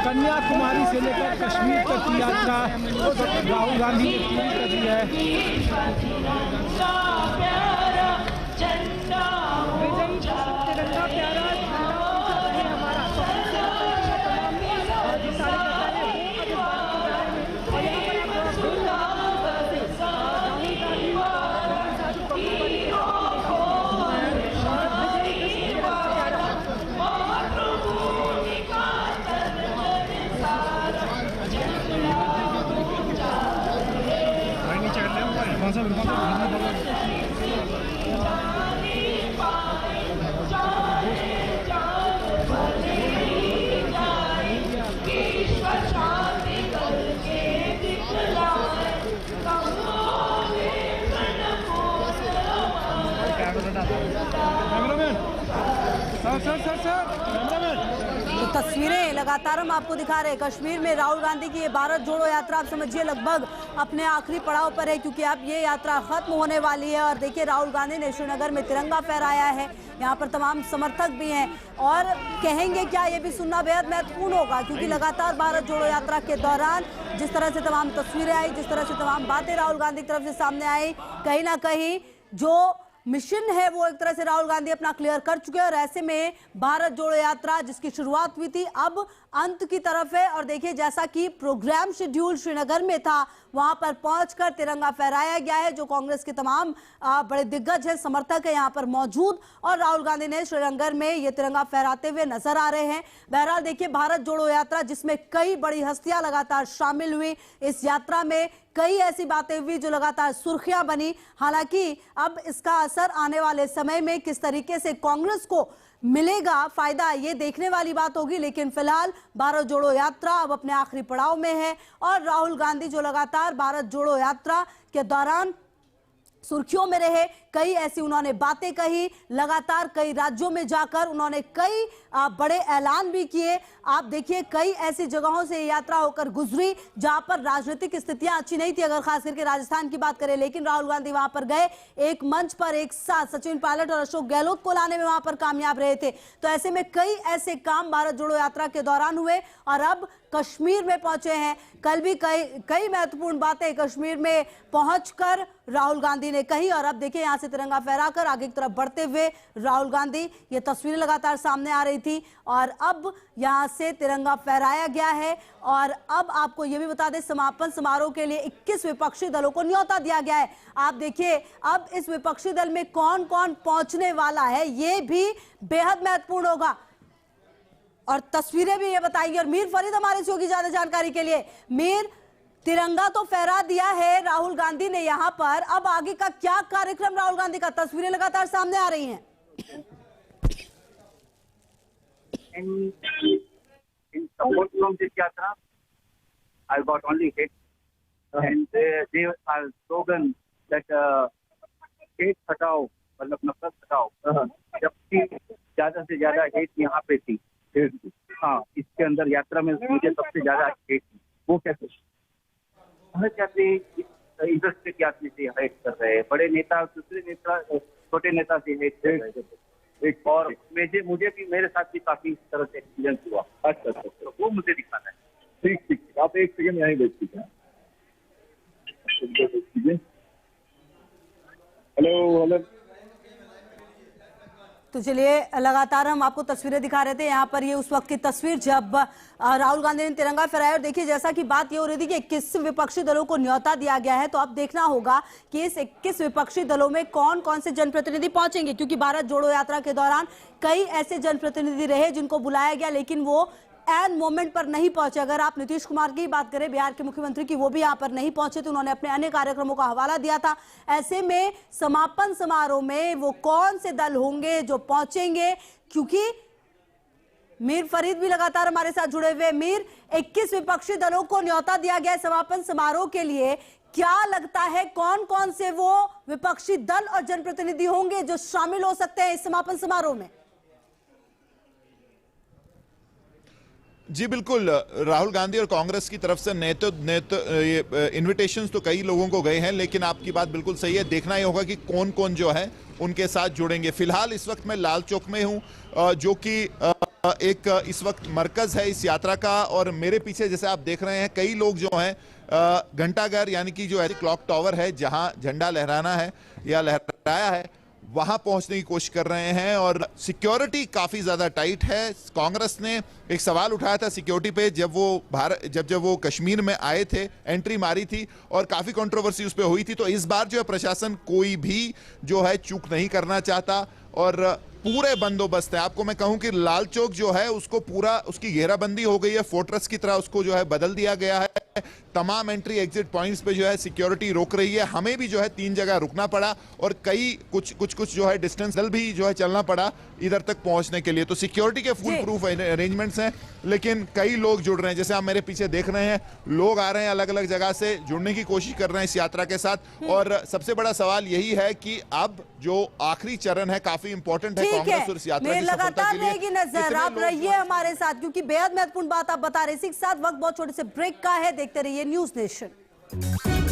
कन्याकुमारी से लेकर कश्मीर तक की यात्रा राहुल गांधी ने पूरी कर दी है। तो तस्वीरें लगातार हम आपको दिखा रहे हैं। कश्मीर में राहुल गांधी की ये भारत जोड़ो यात्रा आप समझिए लगभग अपने आखिरी पड़ाव पर है, क्योंकि अब ये यात्रा खत्म होने वाली है। और देखिए राहुल गांधी ने श्रीनगर में तिरंगा फहराया है। यहाँ पर तमाम समर्थक भी हैं और कहेंगे क्या, ये भी सुनना बेहद महत्वपूर्ण होगा, क्योंकि लगातार भारत जोड़ो यात्रा के दौरान जिस तरह से तमाम तस्वीरें आई, जिस तरह से तमाम बातें राहुल गांधी की तरफ से सामने आई, कहीं ना कहीं जो मिशन है वो एक तरह से राहुल गांधी अपना क्लियर कर चुके हैं। और ऐसे में भारत जोड़ो यात्रा जिसकी शुरुआत हुई थी अब अंत की तरफ है। और देखिए जैसा कि प्रोग्राम शेड्यूल श्रीनगर में था, वहां पर पहुंचकर तिरंगा फहराया गया है। जो कांग्रेस के तमाम बड़े दिग्गज हैं, समर्थक है यहाँ पर मौजूद, और राहुल गांधी ने श्रीनगर में ये तिरंगा फहराते हुए नजर आ रहे हैं। बहरहाल देखिए भारत जोड़ो यात्रा जिसमें कई बड़ी हस्तियां लगातार शामिल हुई, इस यात्रा में कई ऐसी बातें हुई जो लगातार सुर्खियां बनी। हालांकि अब इसका असर आने वाले समय में किस तरीके से कांग्रेस को मिलेगा फायदा, ये देखने वाली बात होगी। लेकिन फिलहाल भारत जोड़ो यात्रा अब अपने आखिरी पड़ाव में है और राहुल गांधी जो लगातार भारत जोड़ो यात्रा के दौरान सुर्खियों में रहे, कई ऐसी उन्होंने बातें कही, लगातार कई राज्यों में जाकर उन्होंने कई बड़े ऐलान भी किए। आप देखिए कई ऐसी जगहों से यात्रा होकर गुजरी जहां पर राजनीतिक स्थितियां अच्छी नहीं थी, अगर खास करके राजस्थान की बात करें, लेकिन राहुल गांधी वहां पर गए, एक मंच पर एक साथ सचिन पायलट और अशोक गहलोत को लाने में वहां पर कामयाब रहे थे। तो ऐसे में कई ऐसे काम भारत जोड़ो यात्रा के दौरान हुए और अब कश्मीर में पहुंचे हैं। कल भी कई महत्वपूर्ण बातें कश्मीर में पहुंचकर राहुल गांधी ने कही। और अब देखिए यहां से तिरंगा फहराकर आगे की तरफ बढ़ते हुए राहुल गांधी, ये तस्वीरें लगातार सामने आ रही थी और अब यहां से तिरंगा फहराया गया है। और अब आपको यह भी बता दें, समापन समारोह के लिए 21 विपक्षी दलों को न्योता दिया गया है। आप देखिए अब इस विपक्षी दल में कौन कौन पहुंचने वाला है, ये भी बेहद महत्वपूर्ण होगा और तस्वीरें भी ये बताएंगी। और मीर फरीद हमारे से होगी ज्यादा जानकारी के लिए। मीर, तिरंगा तो फहरा दिया है राहुल गांधी ने यहाँ पर, अब आगे का क्या कार्यक्रम राहुल गांधी का, तस्वीरें लगातार सामने आ रही हैं। In support from this yatra, I got only hate, and they are slogan that hate हटाओ, मतलब नफरत हटाओ। जबकि ज्यादा से ज्यादा हेट यहाँ पे थी। हाँ, इसके अंदर यात्रा में मुझे सबसे ज्यादा हेट थी। वो कैसे यात्री इंटरेस्टेड यात्री से हेट कर रहे हैं, बड़े नेता दूसरे नेता छोटे नेता से हेट कर रहे हैं। और मुझे भी मेरे साथ भी काफी इस तरह से एक्सपीरियंस हुआ। अच्छा, तो वो मुझे दिखाना है। ठीक ठीक, आप एक सेकंड यहीं बैठ ठीक है। Hello hello. तो चलिए लगातार हम आपको तस्वीरें दिखा रहे थे। यहाँ पर ये उस वक्त की तस्वीर जब राहुल गांधी ने तिरंगा फहराया। और देखिए जैसा कि बात ये हो रही थी कि 21 विपक्षी दलों को न्योता दिया गया है, तो अब देखना होगा कि इस 21 विपक्षी दलों में कौन कौन से जनप्रतिनिधि पहुंचेंगे, क्योंकि भारत जोड़ो यात्रा के दौरान कई ऐसे जनप्रतिनिधि रहे जिनको बुलाया गया लेकिन वो एन मोमेंट पर नहीं पहुंचे। अगर आप नीतीश कुमार की बात करें, बिहार के मुख्यमंत्री की, वो भी यहां पर नहीं पहुंचे, तो उन्होंने अपने अन्य कार्यक्रमों का हवाला दिया था। ऐसे में समापन समारोह में वो कौन से दल होंगे जो पहुंचेंगे, क्योंकि मीर फरीद भी लगातार हमारे साथ जुड़े हुए। मीर, 21 विपक्षी दलों को न्योता दिया गया समापन समारोह के लिए, क्या लगता है कौन कौन से वो विपक्षी दल और जनप्रतिनिधि होंगे जो शामिल हो सकते हैं इस समापन समारोह में? जी बिल्कुल, राहुल गांधी और कांग्रेस की तरफ से ये इनविटेशंस तो कई लोगों को गए हैं, लेकिन आपकी बात बिल्कुल सही है, देखना ही होगा कि कौन कौन जो है उनके साथ जुड़ेंगे। फिलहाल इस वक्त मैं लाल चौक में हूं, जो कि एक इस वक्त मरकज है इस यात्रा का। और मेरे पीछे जैसे आप देख रहे हैं कई लोग जो हैं घंटाघर यानी कि जो है क्लॉक टावर है जहां झंडा लहराना है या लहराया है वहां पहुंचने की कोशिश कर रहे हैं। और सिक्योरिटी काफी ज्यादा टाइट है। कांग्रेस ने एक सवाल उठाया था सिक्योरिटी पे जब वो कश्मीर में आए थे, एंट्री मारी थी और काफी कंट्रोवर्सी उस पे हुई थी। तो इस बार जो है प्रशासन कोई भी जो है चूक नहीं करना चाहता और पूरे बंदोबस्त है। आपको मैं कहूं कि लाल चौक जो है उसको पूरा उसकी घेराबंदी हो गई है, फोर्ट्रेस की तरह उसको जो है बदल दिया गया है। तमाम एंट्री एग्जिट पॉइंट्स पे जो है सिक्योरिटी रोक रही है। हमें भी जो है 3 जगह रुकना पड़ा और कुछ जो है डिस्टेंस दल भी जो है चलना पड़ा इधर तक पहुंचने के लिए। तो सिक्योरिटी के फुल प्रूफ अरेंजमेंट्स हैं, लेकिन कई लोग जुड़ रहे हैं। जैसे आप मेरे पीछे देख रहे हैं लोग आ रहे हैं अलग अलग जगह से, जुड़ने की कोशिश कर रहे हैं इस यात्रा के साथ। और सबसे बड़ा सवाल यही है कि अब जो आखिरी चरण है काफी इंपॉर्टेंट है कांग्रेस और इस यात्रा की सफलता के लिए। रहेगी नजर, आप रहिए हमारे साथ क्योंकि बेहद महत्वपूर्ण बात आप बता रहे। इसी के साथ वक्त बहुत छोटे से ब्रेक का है, देखते रहिए न्यूज़ नेशन।